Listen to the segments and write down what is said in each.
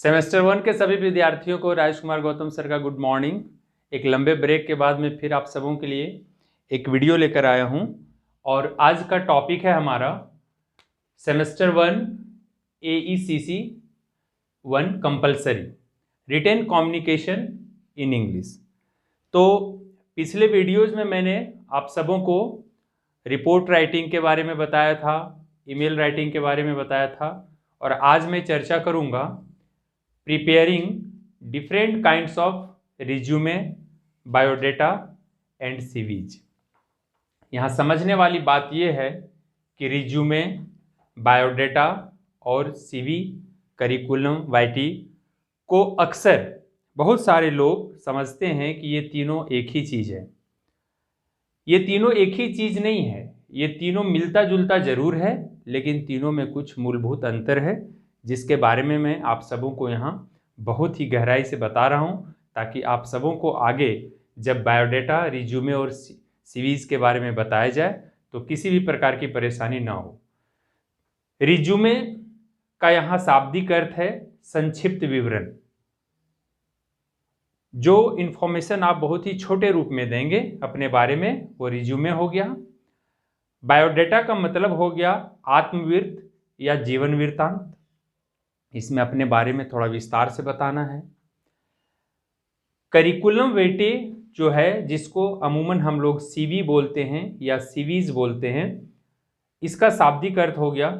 Semester 1 के सभी विद्यार्थियों को राजकुमार गौतम सर का गुड मॉर्निंग। एक लंबे ब्रेक के बाद में फिर आप सबों के लिए एक वीडियो लेकर आया हूं और आज का टॉपिक है हमारा semester 1 AECC 1 compulsory written communication in English. तो पिछले वीडियोज़ में मैंने आप सबों को रिपोर्ट राइटिंग के बारे में बताया था, ईमेल राइटिंग के बारे में बताया था और आज मैं चर्चा करूंगा preparing different kinds of resume, biodata and CVs. यहाँ समझने वाली बात यह है कि रिज्यूमे, बायोडेटा और सीवी, करिकुलम वाइटी को अक्सर बहुत सारे लोग समझते हैं कि ये तीनों एक ही चीज़ है। ये तीनों एक ही चीज़ नहीं है, ये तीनों मिलता जुलता जरूर है, लेकिन तीनों में कुछ मूलभूत अंतर है जिसके बारे में मैं आप सबों को यहाँ बहुत ही गहराई से बता रहा हूँ, ताकि आप सबों को आगे जब बायोडेटा, रिज्यूमे और सीवीज के बारे में बताया जाए तो किसी भी प्रकार की परेशानी ना हो। रिज्यूमे का यहाँ शाब्दिक अर्थ है संक्षिप्त विवरण। जो इंफॉर्मेशन आप बहुत ही छोटे रूप में देंगे अपने बारे में, वो रिज्यूमे हो गया। बायोडेटा का मतलब हो गया आत्मवृत्त या जीवन वृत्तांत, इसमें अपने बारे में थोड़ा विस्तार से बताना है। करिकुलम वेटे जो है, जिसको अमूमन हम लोग सीवी बोलते हैं या सीवीज बोलते हैं, इसका शाब्दिक अर्थ हो गया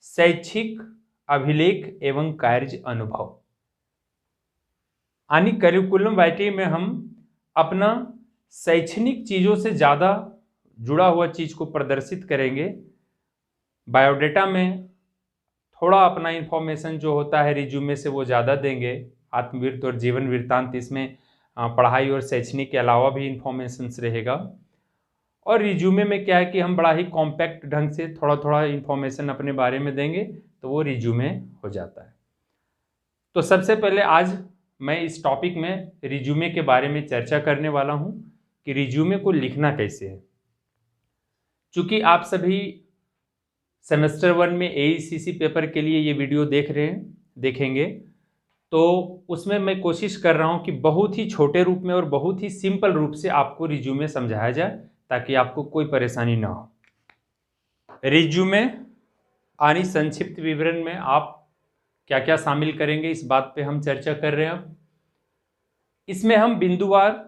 शैक्षिक अभिलेख एवं कार्य अनुभव। यानी करिकुलम वाइटे में हम अपना शैक्षणिक चीज़ों से ज़्यादा जुड़ा हुआ चीज़ को प्रदर्शित करेंगे। बायोडेटा में थोड़ा अपना इंफॉर्मेशन जो होता है रिज्यूमे से वो ज़्यादा देंगे। आत्मवृत्त और जीवन वृत्तांत, इसमें पढ़ाई और शैक्षणिक के अलावा भी इंफॉर्मेशन रहेगा। और रिज्यूमे में क्या है कि हम बड़ा ही कॉम्पैक्ट ढंग से थोड़ा थोड़ा इंफॉर्मेशन अपने बारे में देंगे, तो वो रिज्यूमे हो जाता है। तो सबसे पहले आज मैं इस टॉपिक में रिज्यूमे के बारे में चर्चा करने वाला हूँ कि रिज्यूमे को लिखना कैसे है। चूँकि आप सभी सेमेस्टर 1 में AECC पेपर के लिए ये वीडियो देखेंगे, तो उसमें मैं कोशिश कर रहा हूँ कि बहुत ही छोटे रूप में और बहुत ही सिंपल रूप से आपको रिज्यूमे समझाया जाए, ताकि आपको कोई परेशानी ना हो। रिज्यूमे यानी संक्षिप्त विवरण में आप क्या क्या शामिल करेंगे, इस बात पे हम चर्चा कर रहे हैं। अब इसमें हम बिंदुवार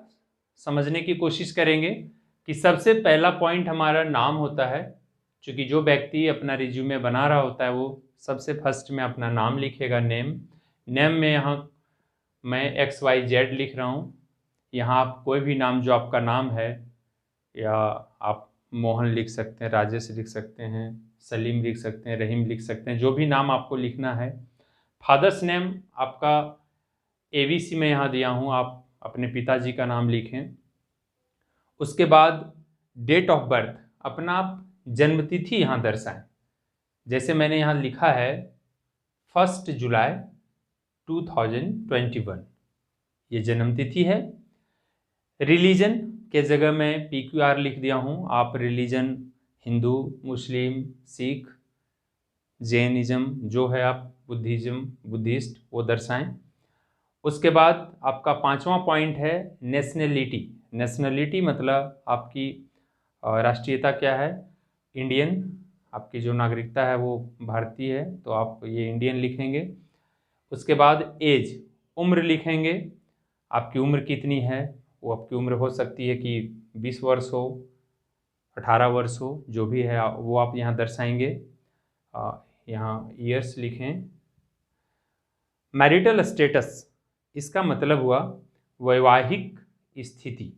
समझने की कोशिश करेंगे कि सबसे पहला पॉइंट हमारा नाम होता है। क्योंकि जो व्यक्ति अपना रिज्यूमे बना रहा होता है वो सबसे फर्स्ट में अपना नाम लिखेगा, नेम में यहाँ मैं XYZ लिख रहा हूँ। यहाँ आप कोई भी नाम जो आपका नाम है, या आप मोहन लिख सकते हैं, राजेश लिख सकते हैं, सलीम लिख सकते हैं, रहीम लिख सकते हैं, जो भी नाम आपको लिखना है। फादर्स नेम आपका ABC में यहाँ दिया हूँ, आप अपने पिताजी का नाम लिखें। उसके बाद डेट ऑफ बर्थ, अपना आप जन्मतिथि यहाँ दर्शाएं। जैसे मैंने यहाँ लिखा है 1 जुलाई 2021, ये जन्मतिथि है। रिलीजन के जगह मैं PQR लिख दिया हूँ। आप रिलीजन हिंदू, मुस्लिम, सिख, जैनिज्म जो है, आप बुद्धिस्ट, वो दर्शाएं। उसके बाद आपका 5वां पॉइंट है नेशनलिटी मतलब आपकी राष्ट्रीयता क्या है, इंडियन। आपकी जो नागरिकता है वो भारतीय है, तो आप ये इंडियन लिखेंगे। उसके बाद एज, उम्र लिखेंगे। आपकी उम्र कितनी है, वो आपकी उम्र हो सकती है कि 20 वर्ष हो, 18 वर्ष हो, जो भी है वो आप यहाँ दर्शाएंगे। यहाँ ईयर्स लिखें। मैरिटल स्टेटस, इसका मतलब हुआ वैवाहिक स्थिति,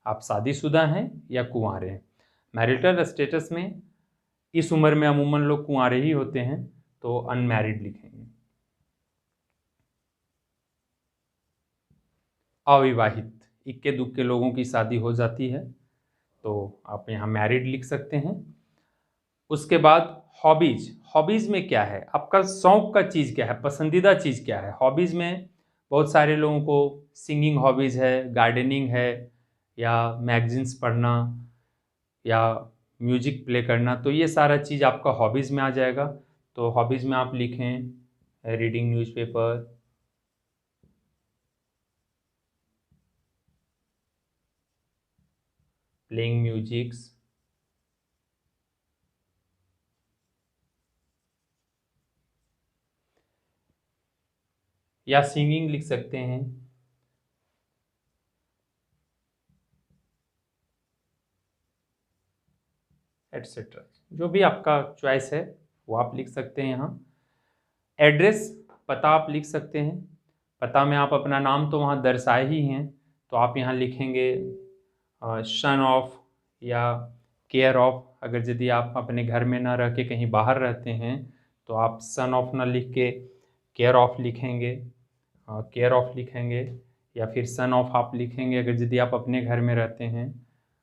आप शादीशुदा हैं या कुंवारे हैं। मैरिटल स्टेटस में इस उम्र में अमूमन लोग कुंवारे ही होते हैं, तो अनमैरिड लिखेंगे। अविवाहित, इक्के दुक्के लोगों की शादी हो जाती है, तो आप यहाँ मैरिड लिख सकते हैं। उसके बाद हॉबीज़ में क्या है, आपका शौक का चीज़ क्या है, पसंदीदा चीज़ क्या है। हॉबीज़ में बहुत सारे लोगों को सिंगिंग हॉबीज़ है, गार्डनिंग है, या मैगजीन्स पढ़ना, या म्यूजिक प्ले करना, तो ये सारा चीज़ आपका हॉबीज़ में आ जाएगा। तो हॉबीज़ में आप लिखें रीडिंग न्यूज़पेपर, प्लेइंग म्यूजिक्स, या सिंगिंग लिख सकते हैं, एटसेट्रा। जो भी आपका चॉइस है वो आप लिख सकते हैं यहाँ। एड्रेस, पता आप लिख सकते हैं। पता में आप अपना नाम तो वहाँ दर्शाए ही हैं, तो आप यहाँ लिखेंगे सन ऑफ या केयर ऑफ। अगर यदि आप अपने घर में ना रह के कहीं बाहर रहते हैं तो आप सन ऑफ ना लिख के केयर ऑफ लिखेंगे, केयर ऑफ लिखेंगे, या फिर सन ऑफ आप लिखेंगे अगर यदि आप अपने घर में रहते हैं।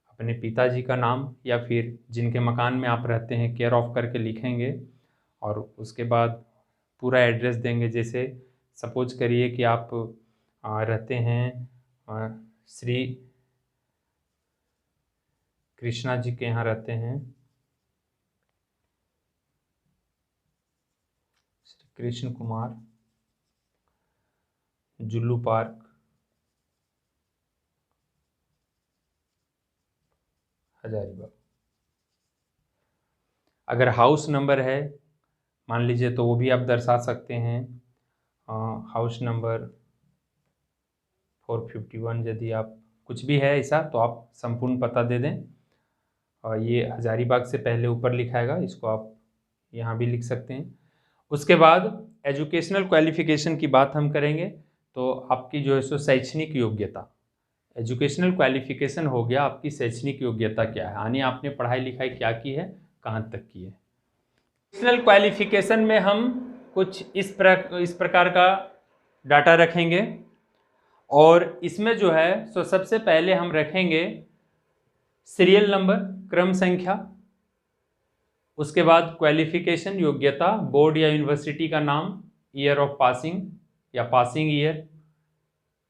अपने पिताजी का नाम या फिर जिनके मकान में आप रहते हैं केयर ऑफ करके लिखेंगे, और उसके बाद पूरा एड्रेस देंगे। जैसे सपोज करिए कि आप रहते हैं श्री कृष्णा जी के यहाँ रहते हैं, श्री कृष्ण कुमार, जुल्लू पार्क, हजारीबाग। अगर हाउस नंबर है मान लीजिए तो वो भी आप दर्शा सकते हैं, हाउस नंबर 451। यदि आप कुछ भी है ऐसा तो आप संपूर्ण पता दे दें। और ये हजारीबाग से पहले ऊपर लिखाएगा, इसको आप यहाँ भी लिख सकते हैं। उसके बाद एजुकेशनल क्वालिफिकेशन की बात हम करेंगे, तो आपकी जो है सो शैक्षणिक योग्यता, एजुकेशनल क्वालिफिकेशन हो गया आपकी शैक्षणिक योग्यता क्या है, यानी आपने पढ़ाई लिखाई क्या की है, कहाँ तक की है। एजुकेशनल क्वालिफिकेशन में हम कुछ इस प्रकार का डाटा रखेंगे, और इसमें जो है सो सबसे पहले हम रखेंगे सीरियल नंबर, क्रम संख्या। उसके बाद क्वालिफिकेशन, योग्यता, बोर्ड या यूनिवर्सिटी का नाम, ईयर ऑफ पासिंग या पासिंग ईयर,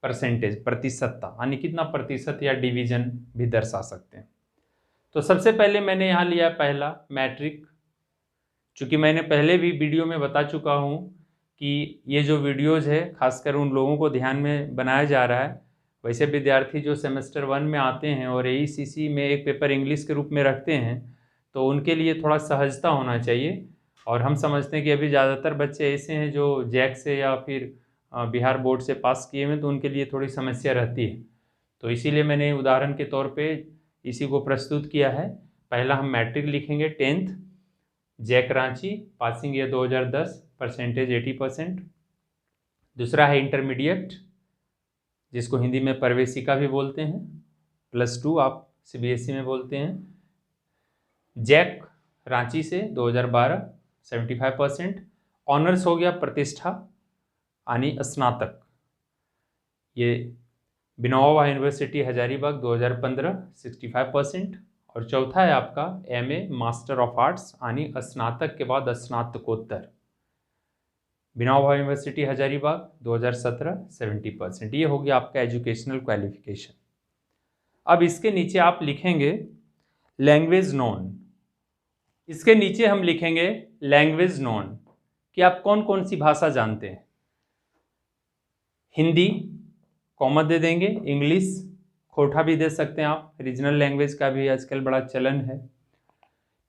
परसेंटेज, प्रतिशतता, यानी कितना प्रतिशत, या डिवीजन भी दर्शा सकते हैं। तो सबसे पहले मैंने यहाँ लिया पहला मैट्रिक। चूँकि मैंने पहले भी वीडियो में बता चुका हूँ कि ये जो वीडियोज़ है खासकर उन लोगों को ध्यान में बनाया जा रहा है। वैसे विद्यार्थी जो सेमेस्टर 1 में आते हैं और AECC में एक पेपर इंग्लिश के रूप में रखते हैं, तो उनके लिए थोड़ा सहजता होना चाहिए। और हम समझते हैं कि अभी ज़्यादातर बच्चे ऐसे हैं जो जैक से या फिर बिहार बोर्ड से पास किए हुए, तो उनके लिए थोड़ी समस्या रहती है। तो इसीलिए मैंने उदाहरण के तौर पे इसी को प्रस्तुत किया है। पहला हम मैट्रिक लिखेंगे, 10th, JAC Ranchi, passing year 2010, percentage 80%। दूसरा है इंटरमीडिएट, जिसको हिंदी में प्रवेशिका भी बोलते हैं, +2 आप CBSE में बोलते हैं। जैक रांची से 2012, 75%। ऑनर्स हो गया प्रतिष्ठा यानी स्नातक, ये बिनोवा यूनिवर्सिटी हजारीबाग 2015, 65%। और चौथा है आपका MA, मास्टर ऑफ आर्ट्स, यानी स्नातक के बाद स्नातकोत्तर, बिनोवा यूनिवर्सिटी हजारीबाग 2017, 70%। ये हो गया आपका एजुकेशनल क्वालिफिकेशन। अब इसके नीचे आप लिखेंगे लैंग्वेज नोन। इसके नीचे हम लिखेंगे लैंग्वेज नोन कि आप कौन कौन सी भाषा जानते हैं। हिंदी कॉमन दे देंगे, इंग्लिश खोटा भी दे सकते हैं आप, रीजनल लैंग्वेज का भी आजकल बड़ा चलन है।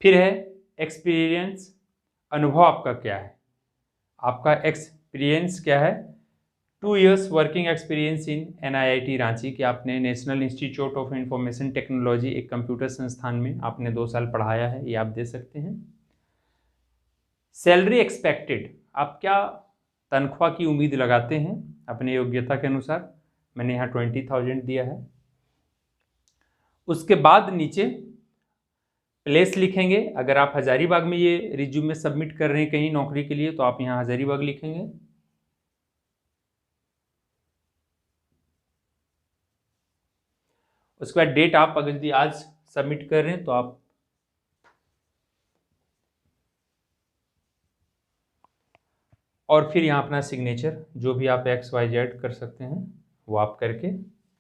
फिर है एक्सपीरियंस, अनुभव आपका क्या है, आपका एक्सपीरियंस क्या है। 2 years working experience in NIIT Ranchi, कि आपने national institute of information technology, एक कंप्यूटर संस्थान में आपने 2 साल पढ़ाया है, ये आप दे सकते हैं। सैलरी एक्सपेक्टेड, आप क्या तनख्वाह की उम्मीद लगाते हैं अपने योग्यता के अनुसार, मैंने यहाँ 20,000 दिया है। उसके बाद नीचे प्लेस लिखेंगे। अगर आप हजारीबाग में ये रिज्यूमे सबमिट कर रहे हैं कहीं नौकरी के लिए, तो आप यहाँ हजारीबाग लिखेंगे। उसके बाद डेट, आप अगर यदि आज सबमिट कर रहे हैं तो आप और फिर यहाँ अपना सिग्नेचर, जो भी आप XYZ कर सकते हैं वो आप करके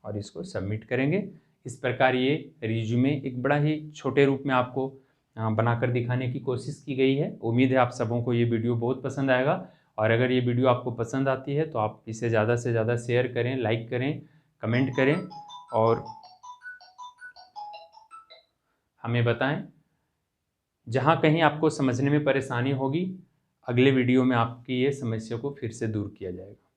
और इसको सबमिट करेंगे। इस प्रकार ये रिज्यूमे एक बड़ा ही छोटे रूप में आपको बनाकर दिखाने की कोशिश की गई है। उम्मीद है आप सबों को ये वीडियो बहुत पसंद आएगा, और अगर ये वीडियो आपको पसंद आती है तो आप इसे ज़्यादा से ज़्यादा शेयर करें, लाइक करें, कमेंट करें, और हमें बताएं। जहाँ कहीं आपको समझने में परेशानी होगी, अगले वीडियो में आपकी ये समस्या को फिर से दूर किया जाएगा।